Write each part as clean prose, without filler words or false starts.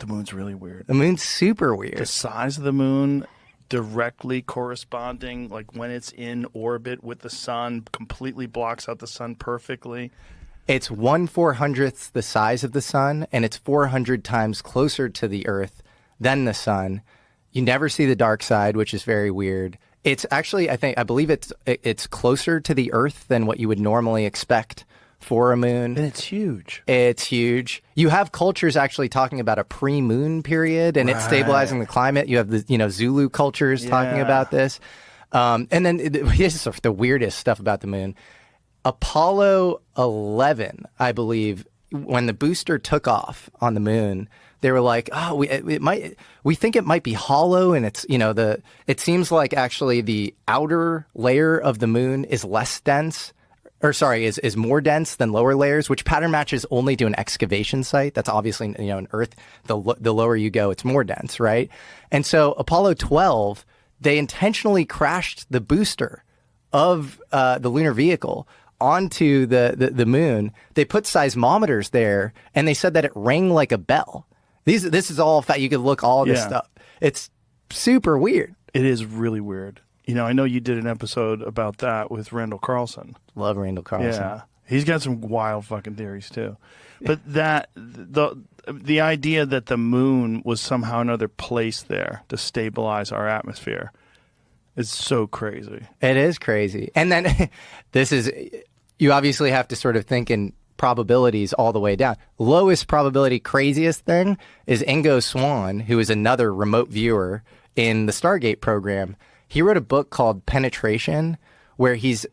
The moon's really weird. The moon's super weird. The size of the moon directly corresponding, like when it's in orbit with the sun, completely blocks out the sun perfectly. It's 1/400th the size of the sun, and it's 400 times closer to the Earth than the sun. You never see the dark side, which is very weird. It's actually, I believe it's closer to the Earth than what you would normally expect for a moon. And it's huge. It's huge. You have cultures actually talking about a pre-moon period and it's stabilizing the climate. You have the Zulu cultures talking about this. And then here's the weirdest stuff about the moon. Apollo 11, I believe, when the booster took off on the moon, they were like, "Oh, we think it might be hollow," and it's it seems like actually the outer layer of the moon is less dense. Or sorry, is more dense than lower layers, which pattern matches only to an excavation site. That's obviously, in Earth, the lower you go, it's more dense, right? And so Apollo 12, they intentionally crashed the booster of the lunar vehicle onto the moon. They put seismometers there, and they said that it rang like a bell. This is all fact. You could look all this stuff. It's super weird. It is really weird. I know you did an episode about that with Randall Carlson. Love Randall Carlson. Yeah. He's got some wild fucking theories too. But the idea that the moon was somehow another place there to stabilize our atmosphere is so crazy. It is crazy. And then you obviously have to sort of think in probabilities all the way down. Lowest probability, craziest thing is Ingo Swann, who is another remote viewer in the Stargate program. He wrote a book called Penetration, where he's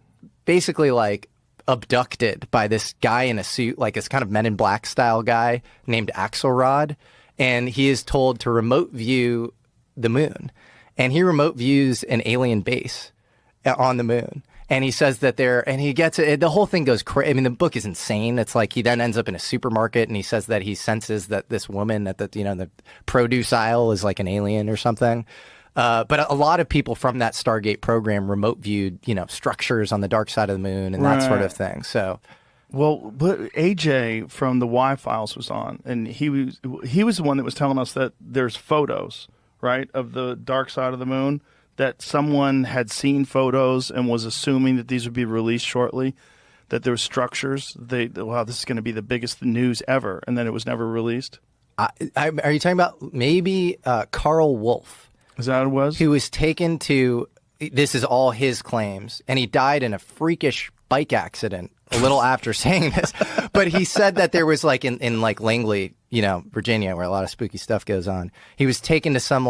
basically like abducted by this guy in a suit, like this kind of Men in Black style guy named Axelrod. And he is told to remote view the moon. And he remote views an alien base on the moon. And he says that he gets it. The whole thing goes crazy. I mean, the book is insane. It's like he then ends up in a supermarket and he says that he senses that this woman at the produce aisle is like an alien or something. But a lot of people from that Stargate program remote viewed, structures on the dark side of the moon and that sort of thing. So, well, but AJ from the Y Files was on, and he was the one that was telling us that there's photos, right, of the dark side of the moon, that someone had seen photos and was assuming that these would be released shortly, that there were structures. Wow, this is going to be the biggest news ever, and then it was never released. Are you talking about maybe Carl Wolf? Is that what it was? Who was taken to, this is all his claims, and he died in a freakish bike accident a little after saying this. But he said that there was like in like Langley, Virginia, where a lot of spooky stuff goes on. He was taken to some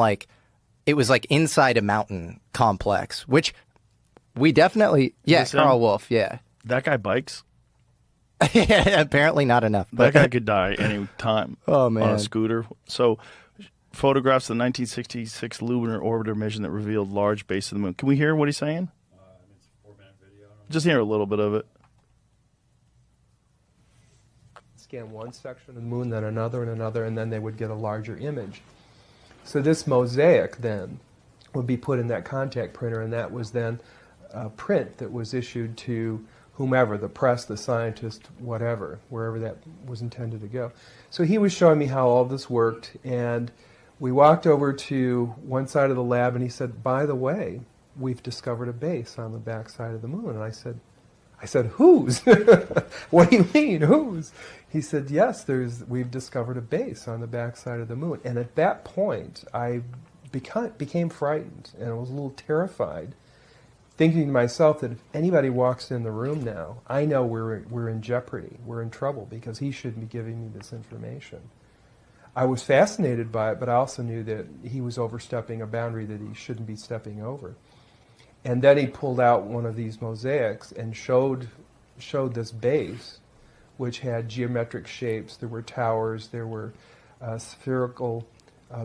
it was like inside a mountain complex, which we definitely, Carl Wolf, yeah. That guy bikes? Apparently not enough. That guy could die any time on a scooter. So photographs of the 1966 lunar orbiter mission that revealed large base of the moon. Can we hear what he's saying? It's a 4-minute video. Just hear a little bit of it. Scan one section of the moon, then another and another, and then they would get a larger image. So this mosaic then would be put in that contact printer, and that was then a print that was issued to whomever, the press, the scientist, whatever, wherever that was intended to go. So he was showing me how all this worked, and we walked over to one side of the lab, and he said, "By the way, we've discovered a base on the back side of the moon." And I said, "Whose?" "What do you mean, whose?" He said, "Yes, we've discovered a base on the back side of the moon." And at that point, I became frightened, and I was a little terrified, thinking to myself that if anybody walks in the room now, I know we're in jeopardy, we're in trouble, because he shouldn't be giving me this information. I was fascinated by it, but I also knew that he was overstepping a boundary that he shouldn't be stepping over. And then he pulled out one of these mosaics and showed this base, which had geometric shapes. There were towers, there were spherical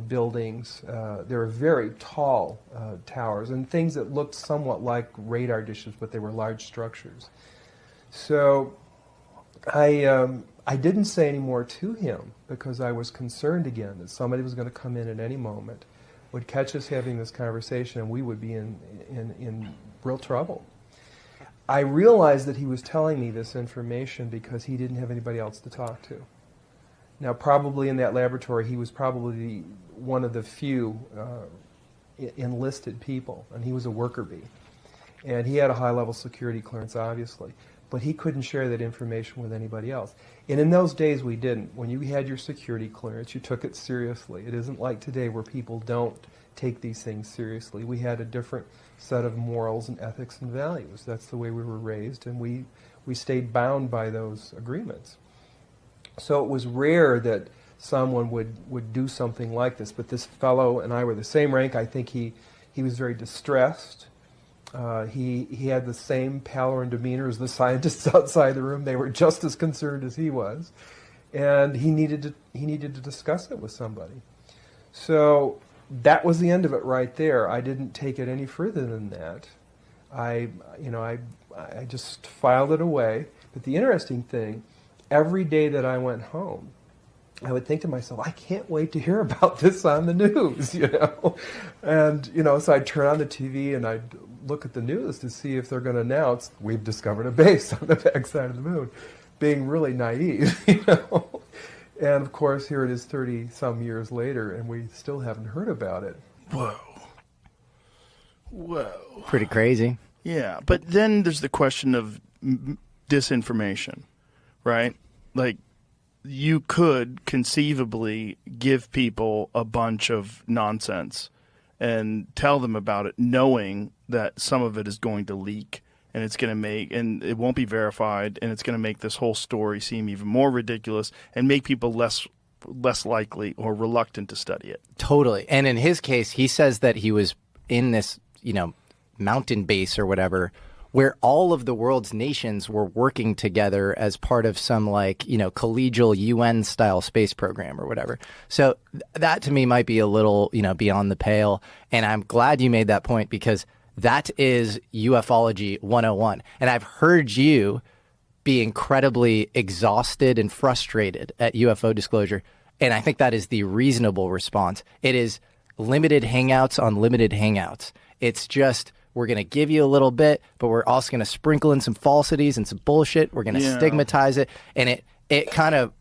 buildings. There were very tall towers and things that looked somewhat like radar dishes, but they were large structures. So I didn't say any more to him because I was concerned again that somebody was going to come in at any moment, would catch us having this conversation, and we would be in real trouble. I realized that he was telling me this information because he didn't have anybody else to talk to. Now, probably in that laboratory, he was probably one of the few enlisted people, and he was a worker bee. And he had a high-level security clearance, obviously, but he couldn't share that information with anybody else. And in those days, we didn't. When you had your security clearance, you took it seriously. It isn't like today where people don't take these things seriously. We had a different set of morals and ethics and values. That's the way we were raised, and we stayed bound by those agreements. So it was rare that someone would do something like this. But this fellow and I were the same rank. I think he was very distressed. He had the same pallor and demeanor as the scientists outside the room. They were just as concerned as he was, and he needed to discuss it with somebody. So that was the end of it right there. I didn't take it any further than that. I just filed it away. But the interesting thing, every day that I went home, I would think to myself, I can't wait to hear about this on the news, And, so I'd turn on the TV and I'd look at the news to see if they're going to announce, we've discovered a base on the backside of the moon, being really naive, And, of course, here it is 30-some years later, and we still haven't heard about it. Whoa. Pretty crazy. Yeah, but then there's the question of disinformation, right? Like, you could conceivably give people a bunch of nonsense and tell them about it, knowing that some of it is going to leak, and it's going to and it won't be verified, and it's going to make this whole story seem even more ridiculous and make people less likely or reluctant to study it. Totally. And in his case, he says that he was in this, mountain base or whatever, where all of the world's nations were working together as part of some collegial UN style space program or whatever. So that to me might be a little, beyond the pale. And I'm glad you made that point, because that is ufology 101. And I've heard you be incredibly exhausted and frustrated at UFO disclosure. And I think that is the reasonable response. It is limited hangouts on limited hangouts. It's just, we're going to give you a little bit, but we're also going to sprinkle in some falsities and some bullshit. We're going to stigmatize it. And it kind of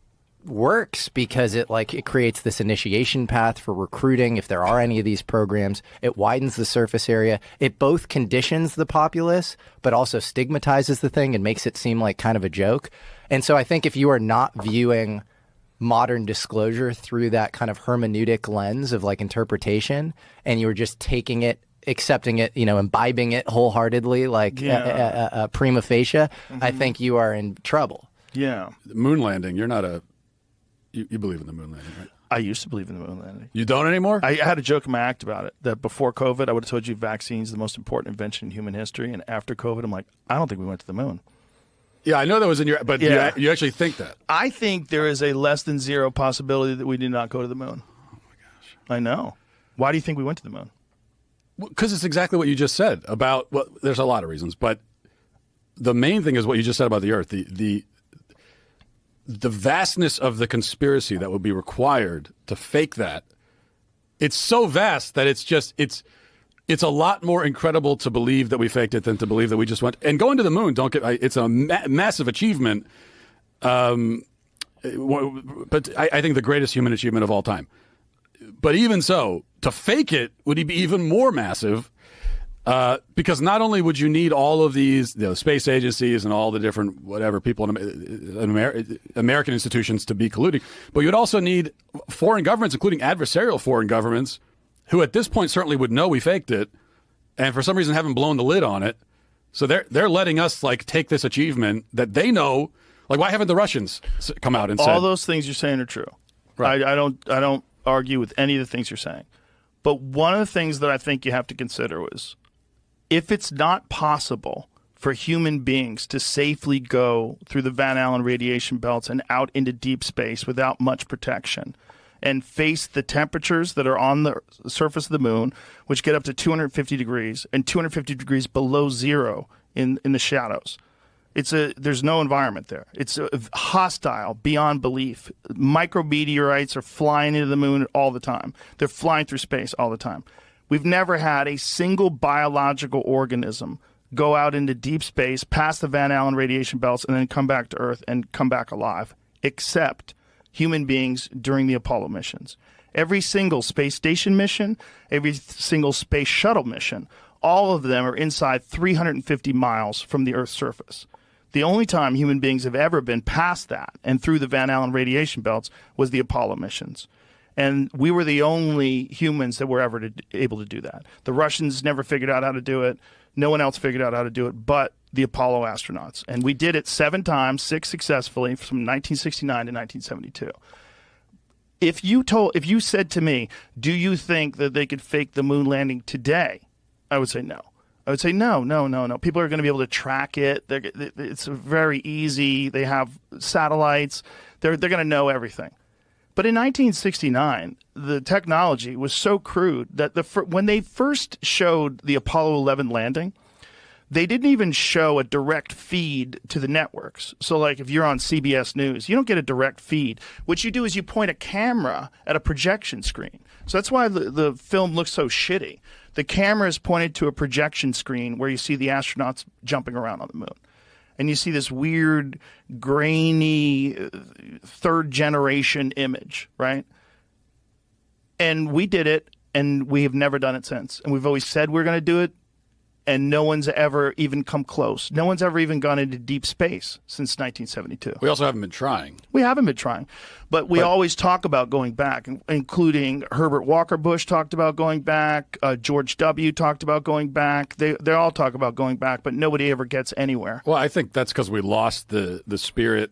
works because it creates this initiation path for recruiting. If there are any of these programs, it widens the surface area. It both conditions the populace, but also stigmatizes the thing and makes it seem like kind of a joke. And so I think if you are not viewing modern disclosure through that kind of hermeneutic lens of interpretation, and you were just taking it, accepting it, imbibing it wholeheartedly, prima facie, I think you are in trouble. Yeah. The moon landing, you're not you believe in the moon landing, right? I used to believe in the moon landing. You don't anymore? I had a joke in my act about it, that before COVID, I would have told you vaccines the most important invention in human history. And after COVID, I'm like, I don't think we went to the moon. Yeah, I know that was in your, but you actually think that. I think there is a less than zero possibility that we did not go to the moon. Oh, my gosh. I know. Why do you think we went to the moon? Because it's exactly what you just said about, well, there's a lot of reasons, but the main thing is what you just said about the Earth. The vastness of the conspiracy that would be required to fake that, it's so vast that it's a lot more incredible to believe that we faked it than to believe that we just went. And going to the moon, it's a massive achievement, but I think the greatest human achievement of all time. But even so, to fake it would be even more massive, because not only would you need all of these space agencies and all the different whatever people in American institutions to be colluding, but you'd also need foreign governments, including adversarial foreign governments, who at this point certainly would know we faked it, and for some reason haven't blown the lid on it. So they're letting us take this achievement that they know. Why haven't the Russians come out and said all those things you're saying are true? Right. I don't argue with any of the things you're saying. But one of the things that I think you have to consider was, if it's not possible for human beings to safely go through the Van Allen radiation belts and out into deep space without much protection and face the temperatures that are on the surface of the moon, which get up to 250 degrees and 250 degrees below zero in the shadows. There's no environment there. It's hostile beyond belief. Micrometeorites are flying into the moon all the time. They're flying through space all the time. We've never had a single biological organism go out into deep space, past the Van Allen radiation belts, and then come back to Earth and come back alive, except human beings during the Apollo missions. Every single space station mission, every single space shuttle mission, all of them are inside 350 miles from the Earth's surface. The only time human beings have ever been past that and through the Van Allen radiation belts was the Apollo missions. And we were the only humans that were ever able to do that. The Russians never figured out how to do it. No one else figured out how to do it but the Apollo astronauts. And we did it 7 times, 6 successfully from 1969 to 1972. If you said to me, do you think that they could fake the moon landing today? I would say no. I would say no. People are going to be able to track it. It's very easy. They have satellites. They're going to know everything. But in 1969, the technology was so crude that when they first showed the Apollo 11 landing, they didn't even show a direct feed to the networks. So like if you're on CBS News, you don't get a direct feed. What you do is you point a camera at a projection screen. So that's why the film looks so shitty. The camera is pointed to a projection screen where you see the astronauts jumping around on the moon. And you see this weird, grainy, third-generation image, right? And we did it, and we have never done it since. And we've always said we're going to do it, and no one's ever even come close. No one's ever even gone into deep space since 1972. We also haven't been trying. We haven't been trying. But we always talk about going back, including Herbert Walker Bush talked about going back, George W. talked about going back. They all talk about going back, but nobody ever gets anywhere. Well, I think that's because we lost the spirit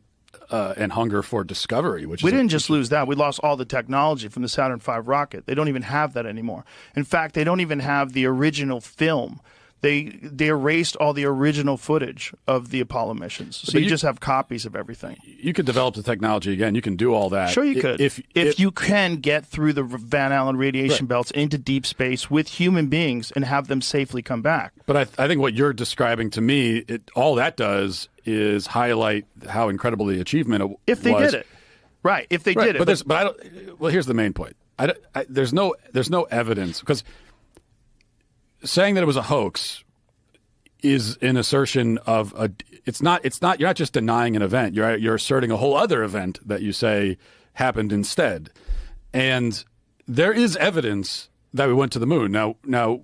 and hunger for discovery. We didn't just lose that. We lost all the technology from the Saturn V rocket. They don't even have that anymore. In fact, they don't even have the original film. They erased all the original footage of the Apollo missions. So you just have copies of everything. You could develop the technology again. You can do all that. Sure you could. If you can get through the Van Allen radiation belts into deep space with human beings and have them safely come back. But I think what you're describing to me, all that does is highlight how incredible the achievement was. If they did it. Right, if they did it. But I don't, well, here's the main point. There's no evidence, because saying that it was a hoax is an assertion of it's not you're not just denying an event, you're asserting a whole other event that you say happened instead. And there is evidence that we went to the moon. Now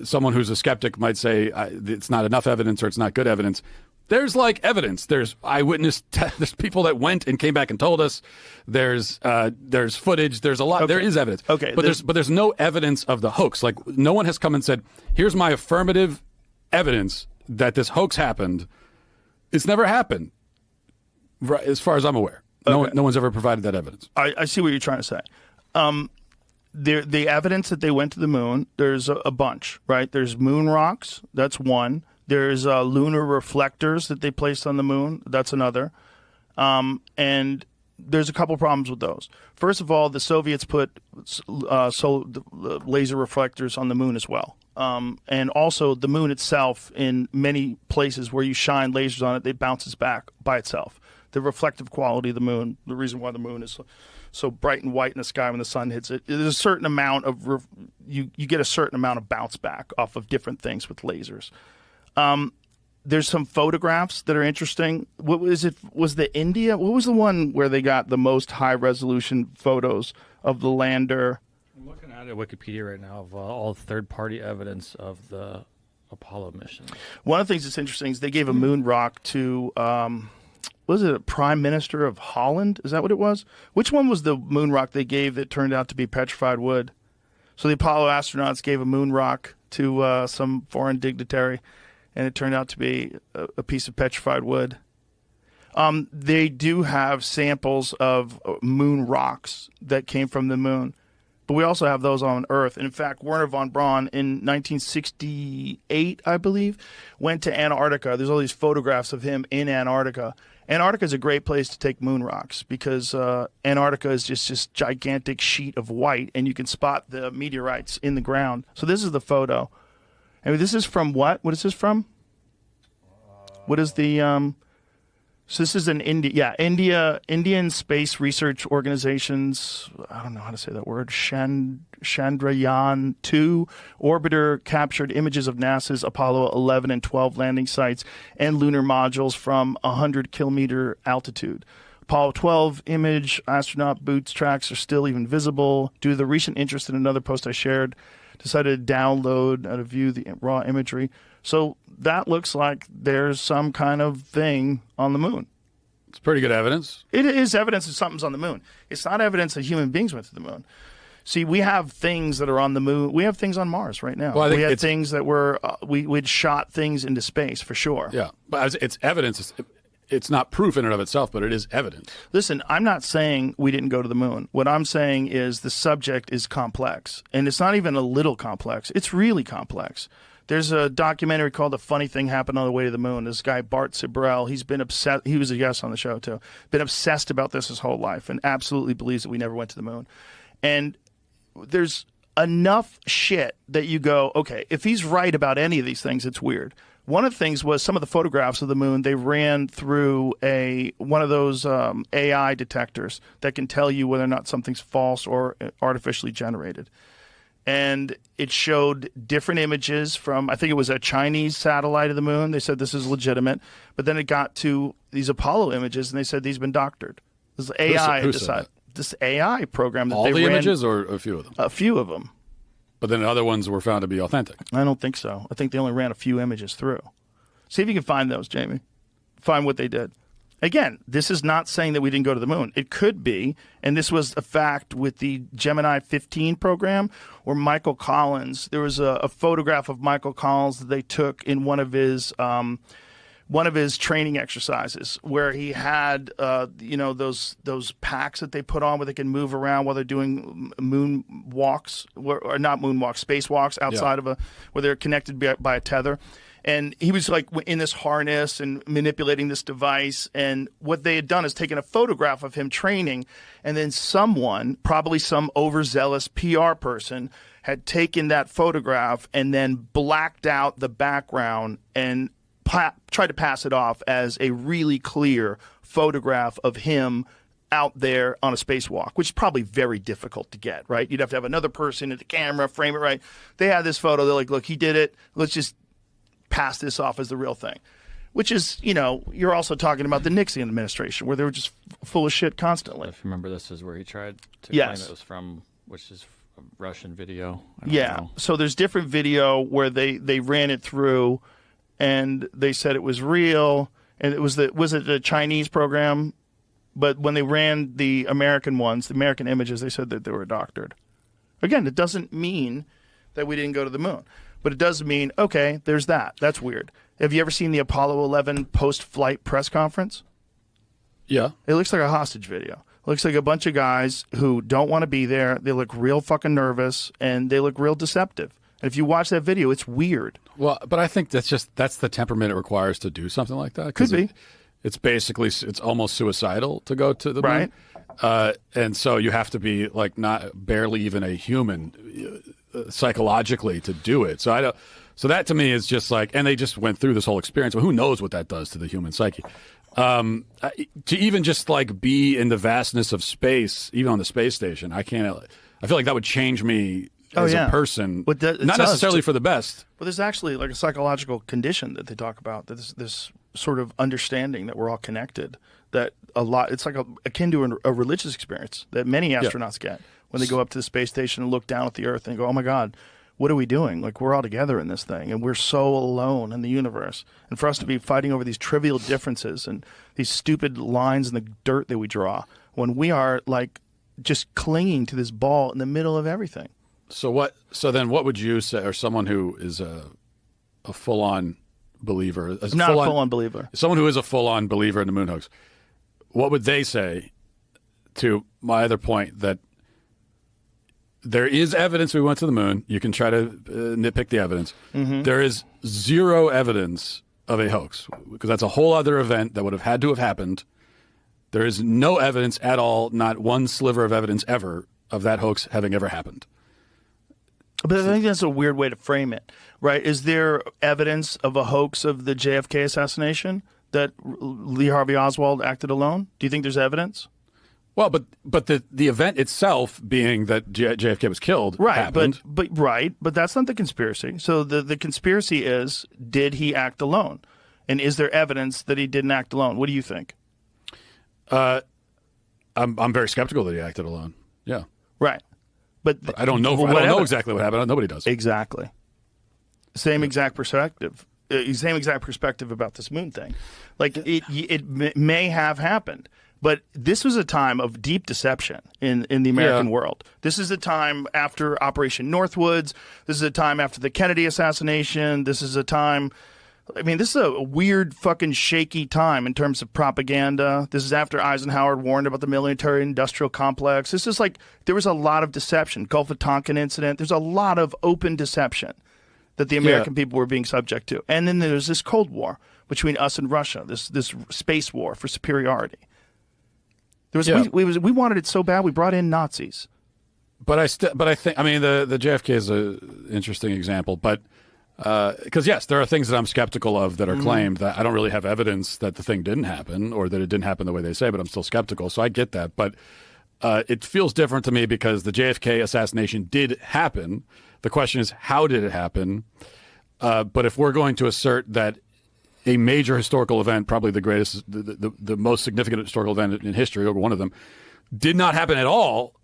someone who's a skeptic might say it's not enough evidence or it's not good evidence. There's like evidence. There's eyewitness. There's people that went and came back and told us. There's footage. There's a lot. Okay. There is evidence. Okay. But there's no evidence of the hoax. Like no one has come and said, "Here's my affirmative evidence that this hoax happened." It's never happened, right, as far as I'm aware. Okay. No one's ever provided that evidence. I see what you're trying to say. The evidence that they went to the moon, there's a bunch, right? There's moon rocks. That's one. There's lunar reflectors that they placed on the moon. That's another. And there's a couple problems with those. First of all, the Soviets put laser reflectors on the moon as well. And also the moon itself, in many places where you shine lasers on it, it bounces back by itself. The reflective quality of the moon, the reason why the moon is so bright and white in the sky when the sun hits it, there's a certain amount of you get a certain amount of bounce back off of different things with lasers. There's some photographs that are interesting. What was it? Was the India? What was the one where they got the most high resolution photos of the lander? I'm looking at Wikipedia right now of all third-party evidence of the Apollo mission. One of the things that's interesting is they gave a moon rock to, was it a prime minister of Holland? Is that what it was? Which one was the moon rock they gave that turned out to be petrified wood? So the Apollo astronauts gave a moon rock to some foreign dignitary, and it turned out to be a piece of petrified wood. They do have samples of moon rocks that came from the moon, but we also have those on Earth. And in fact, Wernher von Braun in 1968, I believe, went to Antarctica. There's all these photographs of him in Antarctica. Antarctica is a great place to take moon rocks because Antarctica is just this gigantic sheet of white, and you can spot the meteorites in the ground. So this is the photo. I mean, this is from what? What is this from? What is the? So this is an Indian Space Research Organization's. I don't know how to say that word. Chandrayaan-2 orbiter captured images of NASA's Apollo 11 and 12 landing sites and lunar modules from 100-kilometer altitude. Apollo 12 image, astronaut boots tracks are still even visible. Due to the recent interest in another post I shared, decided to download and view the raw imagery. So that looks like there's some kind of thing on the moon. It's pretty good evidence. It is evidence that something's on the moon. It's not evidence that human beings went to the moon. See, we have things that are on the moon. We have things on Mars right now. Well, I think we had things that were, we'd shot things into space for sure. Yeah, but it's evidence. It's not proof in and of itself, but it is evidence. Listen, I'm not saying we didn't go to the moon. What I'm saying is the subject is complex. And it's not even a little complex. It's really complex. There's a documentary called A Funny Thing Happened on the Way to the Moon. This guy, Bart Sibrel, he's been obsessed. He was a guest on the show, too. Been obsessed about this his whole life and absolutely believes that we never went to the moon. And there's enough shit that you go, okay, if he's right about any of these things, it's weird. One of the things was some of the photographs of the moon, they ran through one of those AI detectors that can tell you whether or not something's false or artificially generated. And it showed different images from, I think it was a Chinese satellite of the moon. They said this is legitimate. But then it got to these Apollo images, and they said these have been doctored. This AI Who said that? This AI program that All they the ran, images or a few of them? a few of them. But then other ones were found to be authentic. I don't think so. I think they only ran a few images through. See if you can find those, Jamie. Find what they did. Again, this is not saying that we didn't go to the moon. It could be, and this was a fact with the Gemini 15 program, where Michael Collins, there was a photograph of Michael Collins that they took in one of his training exercises, where he had those packs that they put on where they can move around while they're doing moon walks, or not moon walks, space walks outside of where they're connected by a tether. And he was like in this harness and manipulating this device. And what they had done is taken a photograph of him training, and then someone, probably some overzealous PR person, had taken that photograph and then blacked out the background and tried to pass it off as a really clear photograph of him out there on a spacewalk, which is probably very difficult to get, right? You'd have to have another person at the camera, frame it right. They had this photo. They're like, look, he did it. Let's just pass this off as the real thing, which is, you're also talking about the Nixon administration, where they were just full of shit constantly. If you remember, this is where he tried to Yes. claim it was from, which is a Russian video. I don't know. So there's different video where they ran it through, and they said it was real, and was it a Chinese program? But when they ran the American ones, the American images, they said that they were doctored. Again, it doesn't mean that we didn't go to the moon. But it does mean, okay, there's that. That's weird. Have you ever seen the Apollo 11 post-flight press conference? Yeah. It looks like a hostage video. It looks like a bunch of guys who don't want to be there. They look real fucking nervous, and they look real deceptive. And if you watch that video, it's weird. Well, but I think that's the temperament it requires to do something like that. Could be. It's almost suicidal to go to the moon. Right. And so you have to be like barely even a human psychologically to do it. So that to me is just like, and they just went through this whole experience. Well, who knows what that does to the human psyche? To even just like be in the vastness of space, even on the space station, I feel like that would change me as a person, not necessarily for the best. But there's actually like a psychological condition that they talk about. This sort of understanding that we're all connected. That it's like akin to a religious experience that many astronauts get when they go up to the space station and look down at the Earth and go, "Oh my God, what are we doing? Like, we're all together in this thing, and we're so alone in the universe." And for us to be fighting over these trivial differences and these stupid lines in the dirt that we draw, when we are like just clinging to this ball in the middle of everything. So then what would you say, or someone who is a full-on believer? Not a full-on believer. Someone who is a full-on believer in the moon hoax, what would they say to my other point that there is evidence we went to the moon? You can try to nitpick the evidence. Mm-hmm. There is zero evidence of a hoax, because that's a whole other event that would have had to have happened. There is no evidence at all, not one sliver of evidence ever, of that hoax having ever happened. But I think that's a weird way to frame it, right? Is there evidence of a hoax of the JFK assassination that Lee Harvey Oswald acted alone? Do you think there's evidence? Well, but the event itself, being that JFK was killed, happened. But that's not the conspiracy. So the conspiracy is, did he act alone? And is there evidence that he didn't act alone? What do you think? I'm very skeptical that he acted alone. Yeah. Right. But I don't know. I don't know exactly what happened. Nobody does. Exactly. Same exact perspective. Same exact perspective about this moon thing. Like it may have happened, but this was a time of deep deception in the American world. This is a time after Operation Northwoods. This is a time after the Kennedy assassination. This is a time. I mean, this is a weird, fucking shaky time in terms of propaganda. This is after Eisenhower warned about the military-industrial complex. This is like, there was a lot of deception. Gulf of Tonkin incident. There's a lot of open deception that the American people were being subject to. And then there's this Cold War between us and Russia, this space war for superiority. There was we wanted it so bad we brought in Nazis. But I think, I mean, the JFK is an interesting example, but because yes, there are things that I'm skeptical of that are claimed that I don't really have evidence that the thing didn't happen or that it didn't happen the way they say, but I'm still skeptical. So I get that. But it feels different to me because the JFK assassination did happen. The question is, how did it happen? But if we're going to assert that a major historical event, probably the greatest, the most significant historical event in history, or one of them, did not happen at all,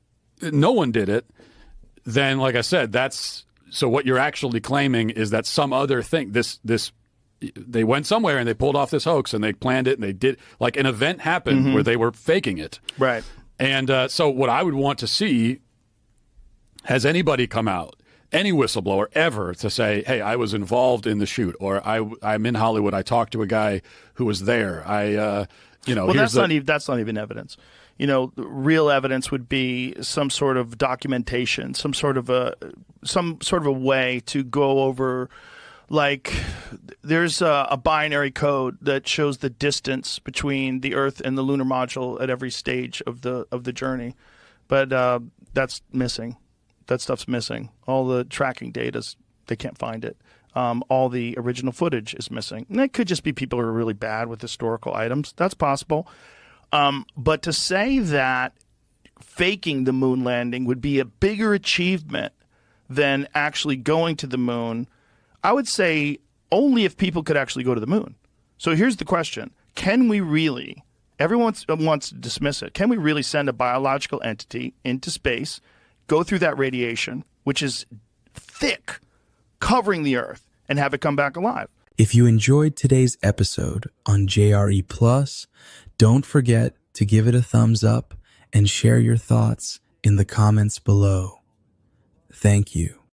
no one did it, then, like I said, that's... So what you're actually claiming is that some other thing, they went somewhere and they pulled off this hoax and they planned it and they did, like an event happened where they were faking it. Right. And so what I would want to see, has anybody come out, any whistleblower ever, to say, hey, I was involved in the shoot, or I'm in Hollywood, I talked to a guy who was there. Well, that's not even evidence. You know, real evidence would be some sort of documentation, some sort of a way to go over, like, there's a binary code that shows the distance between the Earth and the lunar module at every stage of the journey, but that's missing. That stuff's missing. All the tracking data, they can't find it. All the original footage is missing. And it could just be people who are really bad with historical items. That's possible. But to say that faking the moon landing would be a bigger achievement than actually going to the moon, I would say only if people could actually go to the moon. So here's the question. Can we really, everyone wants to dismiss it, can we really send a biological entity into space, go through that radiation, which is thick, covering the Earth, and have it come back alive? If you enjoyed today's episode on JRE Plus, don't forget to give it a thumbs up and share your thoughts in the comments below. Thank you.